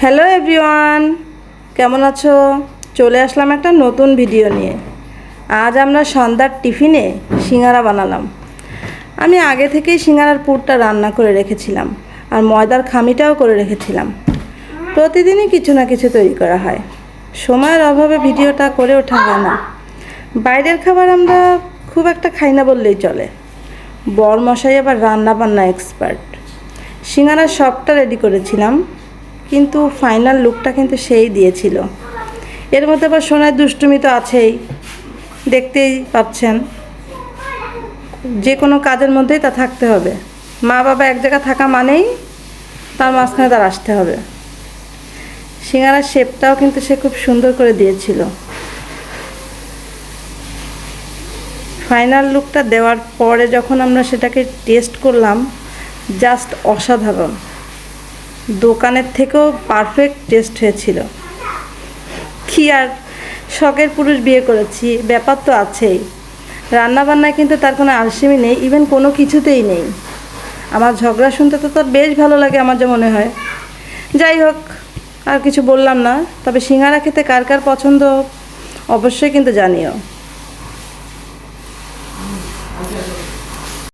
Hello everyone, কেমন আছো? চলে আসলাম একটা নতুন ভিডিও নিয়ে। আজ আমরা সন্ধ্যার টিফিনে সিঙ্গারা বানালাম। আমি আগে থেকেই সিঙ্গারার পুরটা রান্না করে রেখেছিলাম আর ময়দার খামিটাও করে রেখেছিলাম। প্রতিদিনই কিছু না কিছু তৈরি করা হয়, সময়ের অভাবে ভিডিওটা করে ওঠা হয় না। বাইরের খাবার আমরা খুব একটা খাই না বললেই চলে। বরমশাই আবার রান্না বান্না এক্সপার্ট। সিঙ্গারার সবটা রেডি করেছিলাম, কিন্তু ফাইনাল লুকটা কিন্তু সেই দিয়েছিল। এর মধ্যে আবার সোনার দুষ্টুমি তো আছেই, দেখতেই পাচ্ছেন। যে কোনো কাজের মধ্যেই তা থাকতে হবে। মা বাবা এক জায়গায় থাকা মানেই তার মাঝখানে তার আসতে হবে। সিঙ্গারার শেপটাও কিন্তু সে খুব সুন্দর করে দিয়েছিল। ফাইনাল লুকটা দেওয়ার পরে যখন আমরা সেটাকে টেস্ট করলাম, জাস্ট অসাধারণ। দোকানের থেকেও পারফেক্ট টেস্ট হয়েছিল। কি আর, শখের পুরুষ বিয়ে করেছি, ব্যাপার তো আছেই। রান্নাবান্নায় কিন্তু তার কোনো আলসেমি নেই, ইভেন কোনো কিছুতেই নেই। আমার ঝগড়া শুনতে তো তার বেশ ভালো লাগে, আমার যা মনে হয়। যাই হোক, আর কিছু বললাম না। তবে সিঙ্গারা খেতে কার কার পছন্দ অবশ্যই কিন্তু জানিও।